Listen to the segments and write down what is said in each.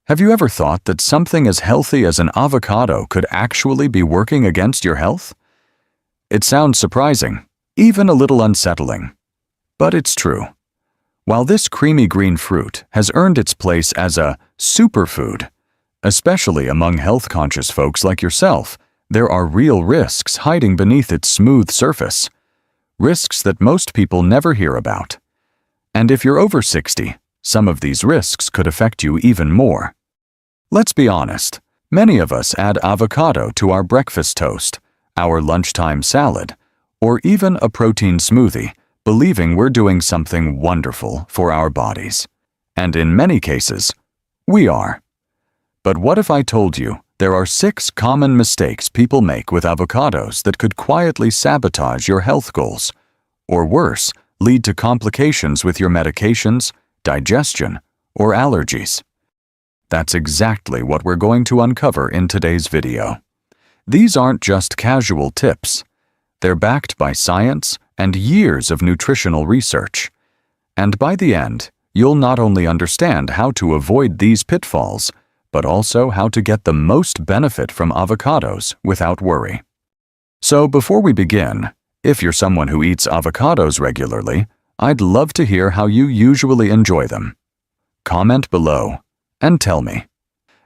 Have you ever thought that something as healthy as an avocado could actually be working against your health? It sounds surprising, even a little unsettling. But it's true. While this creamy green fruit has earned its place as a superfood, especially among health-conscious folks like yourself, there are real risks hiding beneath its smooth surface. Risks that most people never hear about. And if you're over 60, some of these risks could affect you even more. Let's be honest, many of us add avocado to our breakfast toast, our lunchtime salad, or even a protein smoothie, believing we're doing something wonderful for our bodies. And in many cases, we are. But what if I told you there are 6 common mistakes people make with avocados that could quietly sabotage your health goals, or worse, lead to complications with your medications, digestion, or allergies? That's exactly what we're going to uncover in today's video. These aren't just casual tips. They're backed by science and years of nutritional research. And by the end, you'll not only understand how to avoid these pitfalls, but also how to get the most benefit from avocados without worry. So before we begin, if you're someone who eats avocados regularly, I'd love to hear how you usually enjoy them. Comment below and tell me.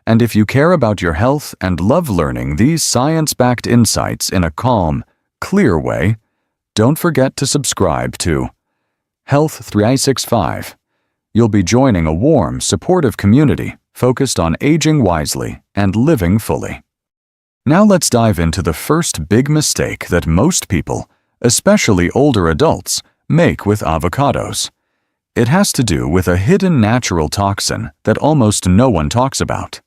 And if you care about your health and love learning these science-backed insights in a calm, clear way, don't forget to subscribe to Health 365. You'll be joining a warm, supportive community focused on aging wisely and living fully. Now let's dive into the first big mistake that most people, especially older adults, make with avocados. It has to do with a hidden natural toxin that almost no one talks about.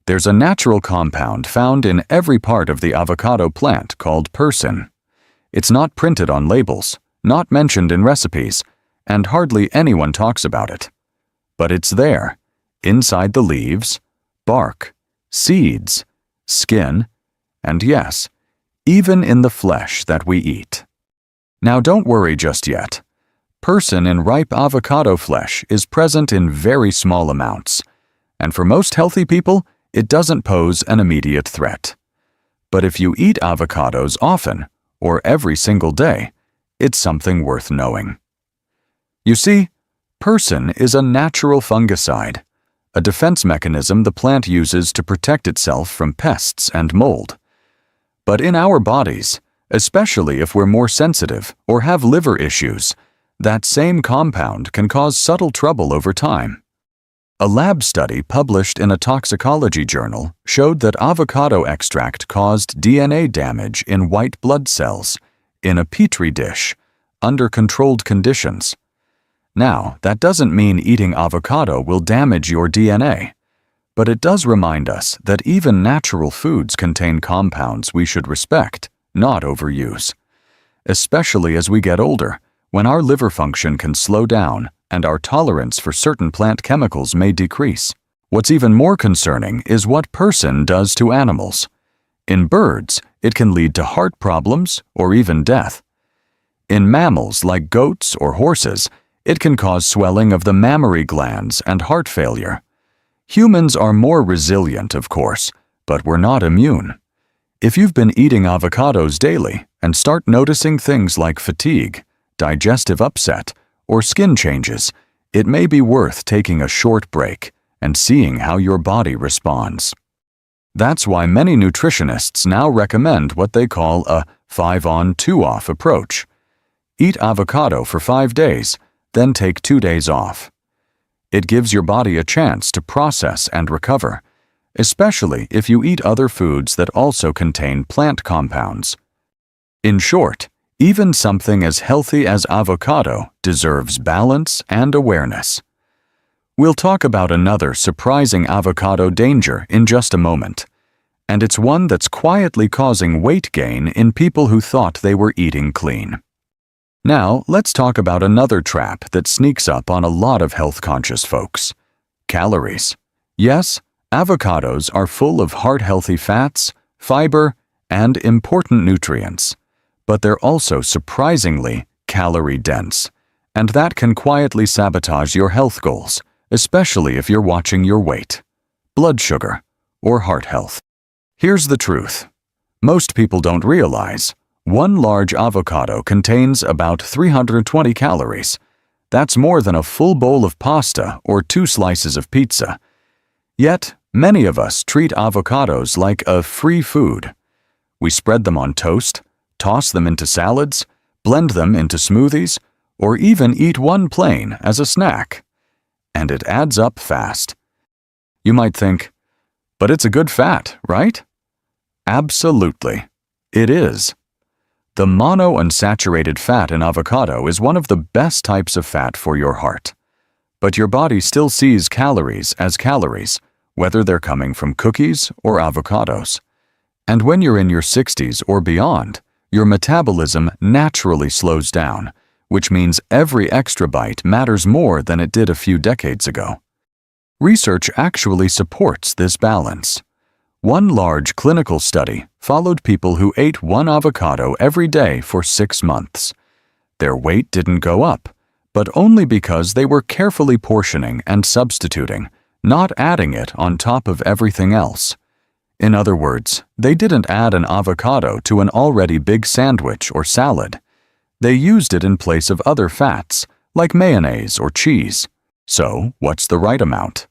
There's a natural compound found in every part of the avocado plant called persin. It's not printed on labels, not mentioned in recipes, and hardly anyone talks about it. But it's there, inside the leaves, bark, seeds, skin, and yes, even in the flesh that we eat. Now don't worry just yet. Persin in ripe avocado flesh is present in very small amounts, and for most healthy people, it doesn't pose an immediate threat. But if you eat avocados often, or every single day, it's something worth knowing. You see, persin is a natural fungicide, a defense mechanism the plant uses to protect itself from pests and mold. But in our bodies, especially if we're more sensitive or have liver issues, that same compound can cause subtle trouble over time. A lab study published in a toxicology journal showed that avocado extract caused DNA damage in white blood cells in a petri dish under controlled conditions. Now, that doesn't mean eating avocado will damage your DNA, but it does remind us that even natural foods contain compounds we should respect, not overuse. Especially as we get older, when our liver function can slow down and our tolerance for certain plant chemicals may decrease. What's even more concerning is what persin does to animals. In birds, it can lead to heart problems or even death. In mammals like goats or horses, it can cause swelling of the mammary glands and heart failure. Humans are more resilient, of course, but we're not immune. If you've been eating avocados daily and start noticing things like fatigue, digestive upset, or skin changes, it may be worth taking a short break and seeing how your body responds. That's why many nutritionists now recommend what they call a 5-on, 2-off approach. Eat avocado for 5 days, then take 2 days off. It gives your body a chance to process and recover, especially if you eat other foods that also contain plant compounds. In short, even something as healthy as avocado deserves balance and awareness. We'll talk about another surprising avocado danger in just a moment, and it's one that's quietly causing weight gain in people who thought they were eating clean. Now, let's talk about another trap that sneaks up on a lot of health-conscious folks: calories. Yes, avocados are full of heart-healthy fats, fiber, and important nutrients. But they're also surprisingly calorie-dense, and that can quietly sabotage your health goals, especially if you're watching your weight. blood sugar, or heart health. Here's the truth. Most people don't realize one large avocado contains about 320 calories. That's more than a full bowl of pasta or 2 slices of pizza. Yet, many of us treat avocados like a free food. We spread them on toast, toss them into salads, blend them into smoothies, or even eat one plain as a snack. And it adds up fast. You might think, but it's a good fat, right? Absolutely. It is. The monounsaturated fat in avocado is one of the best types of fat for your heart. But your body still sees calories as calories, whether they're coming from cookies or avocados. And when you're in your 60s or beyond, your metabolism naturally slows down, which means every extra bite matters more than it did a few decades ago. Research actually supports this balance. One large clinical study followed people who ate 1 avocado every day for 6 months. Their weight didn't go up, but only because they were carefully portioning and substituting, not adding it on top of everything else. In other words, they didn't add an avocado to an already big sandwich or salad. They used it in place of other fats, like mayonnaise or cheese. So, what's the right amount?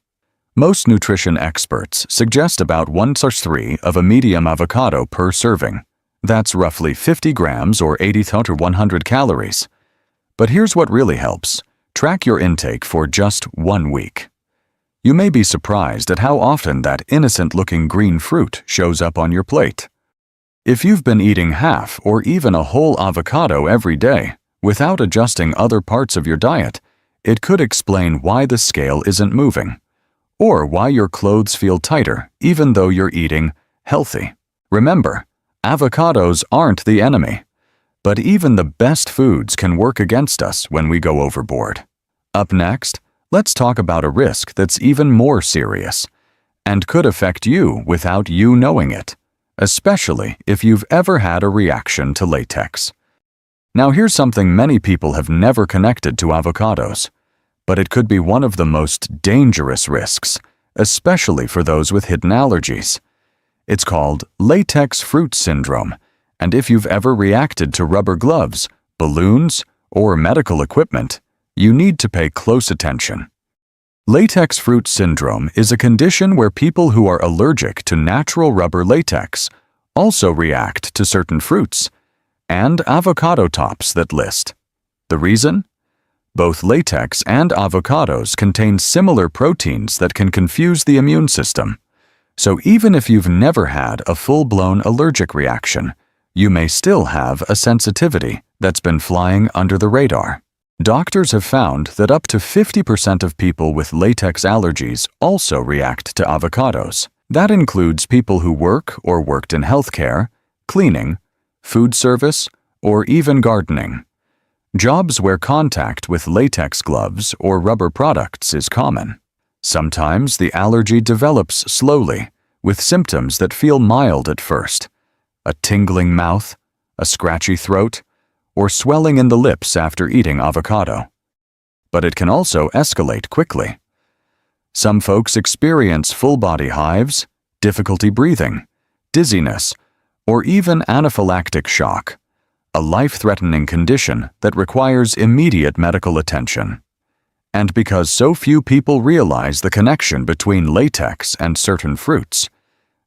Most nutrition experts suggest about 1/3 of a medium avocado per serving. That's roughly 50 grams or 80 to 100 calories. But here's what really helps. Track your intake for just 1 week. You may be surprised at how often that innocent-looking green fruit shows up on your plate. If you've been eating half or even a whole avocado every day without adjusting other parts of your diet, it could explain why the scale isn't moving, or why your clothes feel tighter even though you're eating healthy. Remember, avocados aren't the enemy, but even the best foods can work against us when we go overboard. Up next, let's talk about a risk that's even more serious and could affect you without you knowing it, especially if you've ever had a reaction to latex. Now here's something many people have never connected to avocados, but it could be one of the most dangerous risks, especially for those with hidden allergies. It's called latex fruit syndrome, and if you've ever reacted to rubber gloves, balloons, or medical equipment, you need to pay close attention. Latex fruit syndrome is a condition where people who are allergic to natural rubber latex also react to certain fruits and avocado tops that list. The reason? Both latex and avocados contain similar proteins that can confuse the immune system. So even if you've never had a full-blown allergic reaction, you may still have a sensitivity that's been flying under the radar. Doctors have found that up to 50% of people with latex allergies also react to avocados. That includes people who work or worked in healthcare, cleaning, food service, or even gardening. Jobs where contact with latex gloves or rubber products is common. Sometimes the allergy develops slowly, with symptoms that feel mild at first: a tingling mouth, a scratchy throat, or swelling in the lips after eating avocado. But it can also escalate quickly. Some folks experience full-body hives, difficulty breathing, dizziness, or even anaphylactic shock, a life-threatening condition that requires immediate medical attention. And because so few people realize the connection between latex and certain fruits,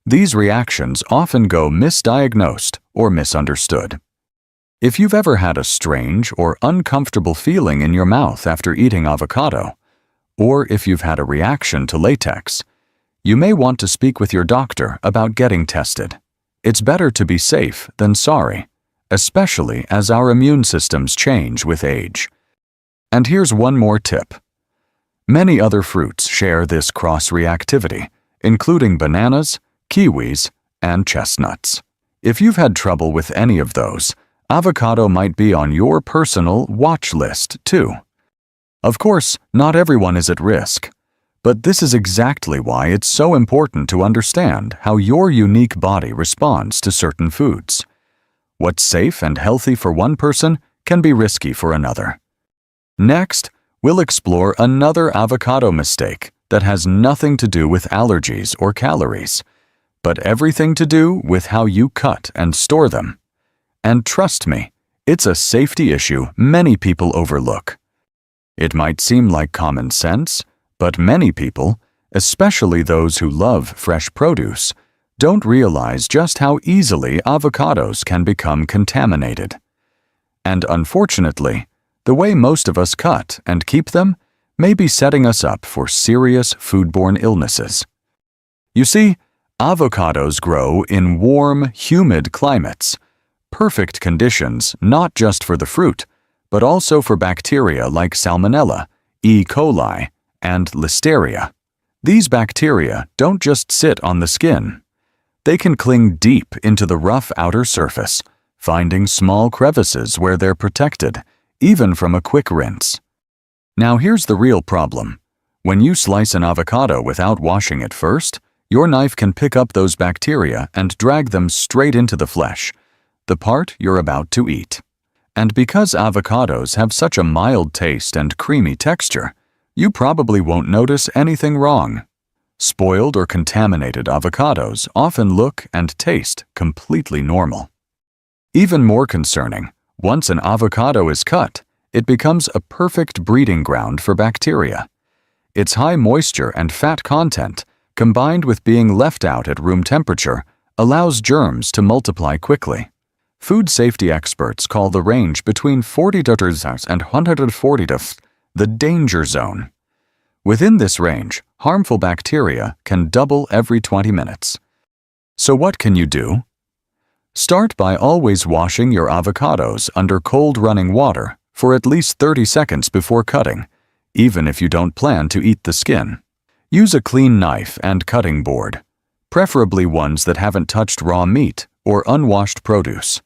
these reactions often go misdiagnosed or misunderstood. If you've ever had a strange or uncomfortable feeling in your mouth after eating avocado, or if you've had a reaction to latex, you may want to speak with your doctor about getting tested. It's better to be safe than sorry, especially as our immune systems change with age. And here's one more tip. Many other fruits share this cross-reactivity, including bananas, kiwis, and chestnuts. If you've had trouble with any of those, avocado might be on your personal watch list too. Of course, not everyone is at risk, but this is exactly why it's so important to understand how your unique body responds to certain foods. What's safe and healthy for one person can be risky for another. Next, we'll explore another avocado mistake that has nothing to do with allergies or calories, but everything to do with how you cut and store them. And trust me, it's a safety issue many people overlook. It might seem like common sense, but many people, especially those who love fresh produce, don't realize just how easily avocados can become contaminated. And unfortunately, the way most of us cut and keep them may be setting us up for serious foodborne illnesses. You see, avocados grow in warm, humid climates, perfect conditions not just for the fruit, but also for bacteria like Salmonella, E. coli, and Listeria. These bacteria don't just sit on the skin. They can cling deep into the rough outer surface, finding small crevices where they're protected, even from a quick rinse. Now here's the real problem. When you slice an avocado without washing it first, your knife can pick up those bacteria and drag them straight into the flesh, the part you're about to eat. And because avocados have such a mild taste and creamy texture, you probably won't notice anything wrong. Spoiled or contaminated avocados often look and taste completely normal. Even more concerning, once an avocado is cut, it becomes a perfect breeding ground for bacteria. Its high moisture and fat content, combined with being left out at room temperature, allows germs to multiply quickly. Food safety experts call the range between 40 degrees and 140 degrees the danger zone. Within this range, harmful bacteria can double every 20 minutes. So what can you do? Start by always washing your avocados under cold running water for at least 30 seconds before cutting, even if you don't plan to eat the skin. Use a clean knife and cutting board, preferably ones that haven't touched raw meat or unwashed produce.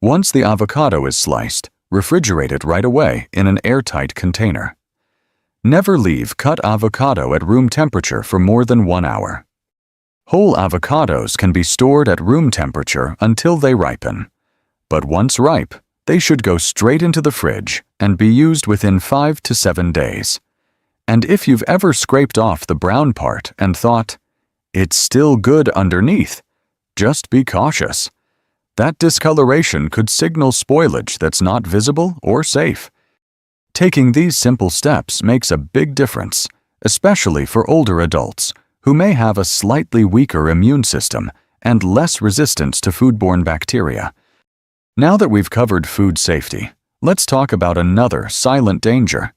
Once the avocado is sliced, refrigerate it right away in an airtight container. Never leave cut avocado at room temperature for more than 1 hour. Whole avocados can be stored at room temperature until they ripen. But once ripe, they should go straight into the fridge and be used within 5 to 7 days. And if you've ever scraped off the brown part and thought, "It's still good underneath," just be cautious. That discoloration could signal spoilage that's not visible or safe. Taking these simple steps makes a big difference, especially for older adults who may have a slightly weaker immune system and less resistance to foodborne bacteria. Now that we've covered food safety, let's talk about another silent danger,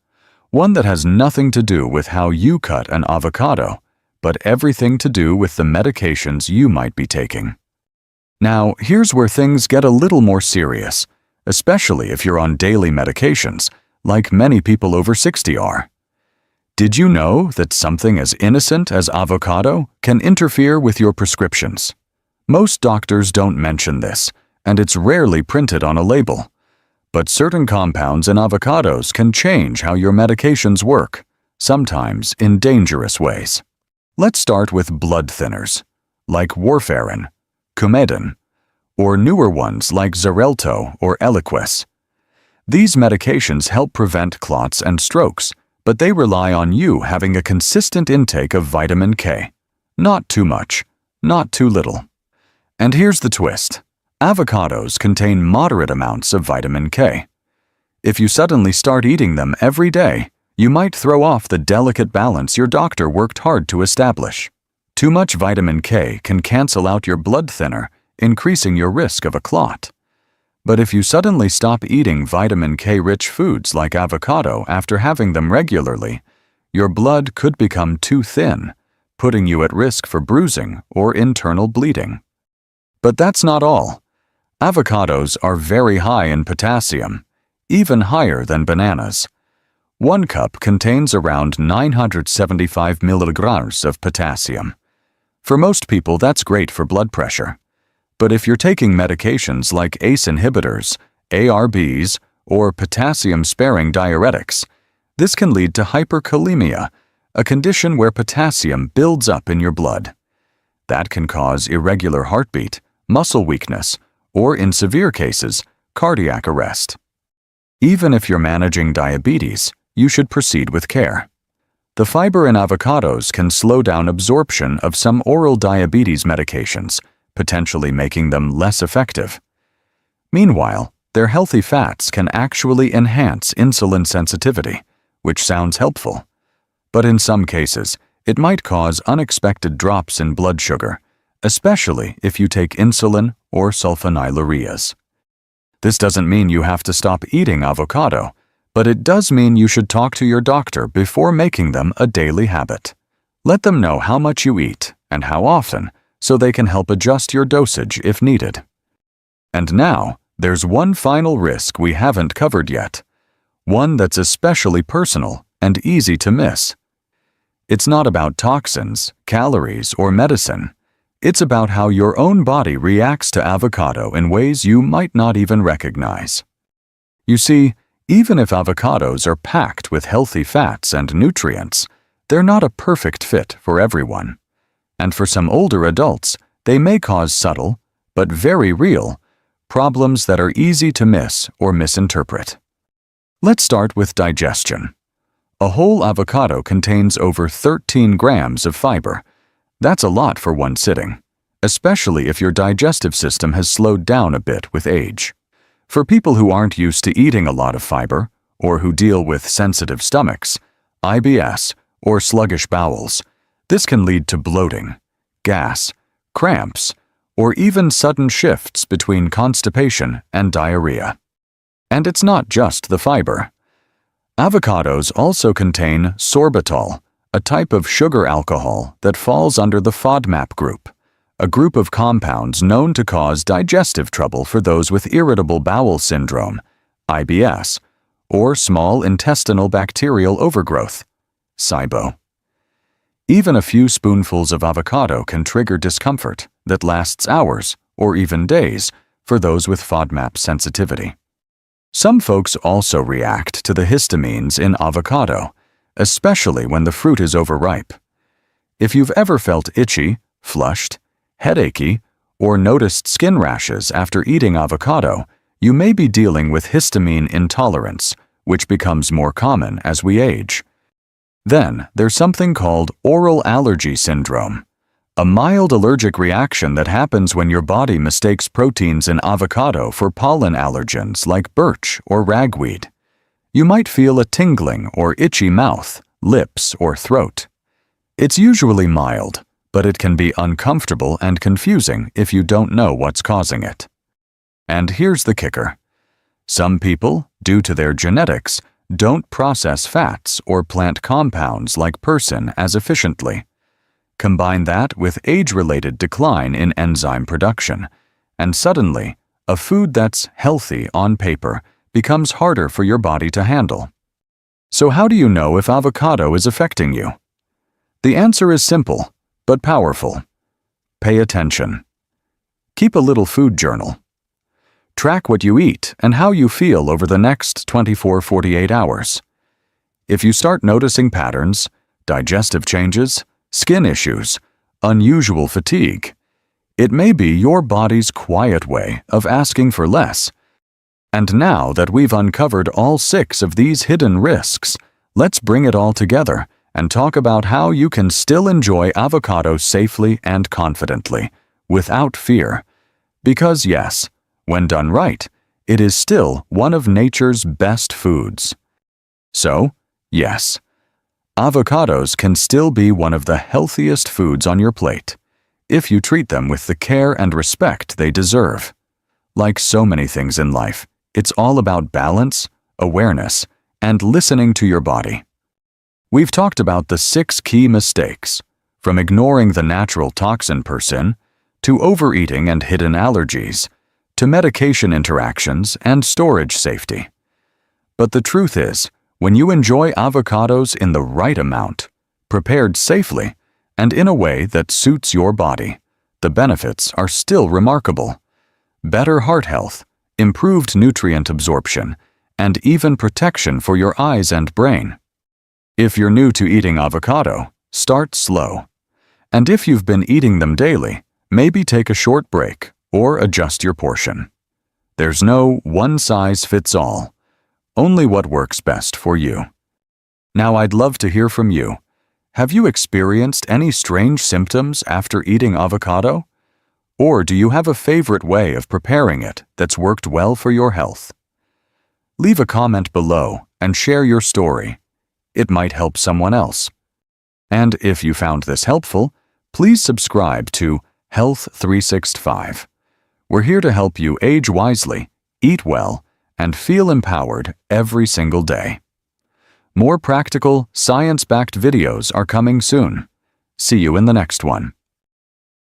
one that has nothing to do with how you cut an avocado, but everything to do with the medications you might be taking. Now, here's where things get a little more serious, especially if you're on daily medications, like many people over 60 are. Did you know that something as innocent as avocado can interfere with your prescriptions? Most doctors don't mention this, and it's rarely printed on a label. But certain compounds in avocados can change how your medications work, sometimes in dangerous ways. Let's start with blood thinners, like warfarin, Coumadin, or newer ones like Xarelto or Eliquis. These medications help prevent clots and strokes, but they rely on you having a consistent intake of vitamin K. Not too much, not too little. And here's the twist. Avocados contain moderate amounts of vitamin K. If you suddenly start eating them every day, you might throw off the delicate balance your doctor worked hard to establish. Too much vitamin K can cancel out your blood thinner, increasing your risk of a clot. But if you suddenly stop eating vitamin K-rich foods like avocado after having them regularly, your blood could become too thin, putting you at risk for bruising or internal bleeding. But that's not all. Avocados are very high in potassium, even higher than bananas. 1 cup contains around 975 milligrams of potassium. For most people, that's great for blood pressure. But if you're taking medications like ACE inhibitors, ARBs, or potassium-sparing diuretics, this can lead to hyperkalemia, a condition where potassium builds up in your blood. That can cause irregular heartbeat, muscle weakness, or in severe cases, cardiac arrest. Even if you're managing diabetes, you should proceed with care. The fiber in avocados can slow down absorption of some oral diabetes medications, potentially making them less effective. Meanwhile, their healthy fats can actually enhance insulin sensitivity, which sounds helpful. But in some cases, it might cause unexpected drops in blood sugar, especially if you take insulin or sulfonylureas. This doesn't mean you have to stop eating avocado, but it does mean you should talk to your doctor before making them a daily habit. Let them know how much you eat and how often, so they can help adjust your dosage if needed. And now, there's one final risk we haven't covered yet, one that's especially personal and easy to miss. It's not about toxins, calories, or medicine. It's about how your own body reacts to avocado in ways you might not even recognize. You see, even if avocados are packed with healthy fats and nutrients, they're not a perfect fit for everyone. And for some older adults, they may cause subtle, but very real, problems that are easy to miss or misinterpret. Let's start with digestion. A whole avocado contains over 13 grams of fiber. That's a lot for one sitting, especially if your digestive system has slowed down a bit with age. For people who aren't used to eating a lot of fiber, or who deal with sensitive stomachs, IBS, or sluggish bowels, this can lead to bloating, gas, cramps, or even sudden shifts between constipation and diarrhea. And it's not just the fiber. Avocados also contain sorbitol, a type of sugar alcohol that falls under the FODMAP group, a group of compounds known to cause digestive trouble for those with irritable bowel syndrome, IBS, or small intestinal bacterial overgrowth, SIBO. Even a few spoonfuls of avocado can trigger discomfort that lasts hours or even days for those with FODMAP sensitivity. Some folks also react to the histamines in avocado, especially when the fruit is overripe. If you've ever felt itchy, flushed, headachy, or noticed skin rashes after eating avocado, you may be dealing with histamine intolerance, which becomes more common as we age. Then, there's something called oral allergy syndrome, a mild allergic reaction that happens when your body mistakes proteins in avocado for pollen allergens like birch or ragweed. You might feel a tingling or itchy mouth, lips, or throat. It's usually mild, but it can be uncomfortable and confusing if you don't know what's causing it. And here's the kicker. Some people, due to their genetics, don't process fats or plant compounds like persin as efficiently. Combine that with age-related decline in enzyme production, and suddenly, a food that's healthy on paper becomes harder for your body to handle. So how do you know if avocado is affecting you? The answer is simple, but powerful. Pay attention. Keep a little food journal. Track what you eat and how you feel over the next 24-48 hours. If you start noticing patterns, digestive changes, skin issues, unusual fatigue, it may be your body's quiet way of asking for less. And now that we've uncovered all 6 of these hidden risks, let's bring it all together and talk about how you can still enjoy avocado safely and confidently, without fear. Because yes, when done right, it is still one of nature's best foods. So, yes, avocados can still be one of the healthiest foods on your plate, if you treat them with the care and respect they deserve. Like so many things in life, it's all about balance, awareness, and listening to your body. We've talked about the 6 key mistakes, from ignoring the natural toxin persin, to overeating and hidden allergies, to medication interactions and storage safety. But the truth is, when you enjoy avocados in the right amount, prepared safely, and in a way that suits your body, the benefits are still remarkable. Better heart health, improved nutrient absorption, and even protection for your eyes and brain. If you're new to eating avocado, start slow. And if you've been eating them daily, maybe take a short break or adjust your portion. There's no one-size-fits-all. Only what works best for you. Now I'd love to hear from you. Have you experienced any strange symptoms after eating avocado? Or do you have a favorite way of preparing it that's worked well for your health? Leave a comment below and share your story. It might help someone else. And if you found this helpful, please subscribe to Health 365. We're here to help you age wisely, eat well, and feel empowered every single day. More practical, science-backed videos are coming soon. See you in the next one.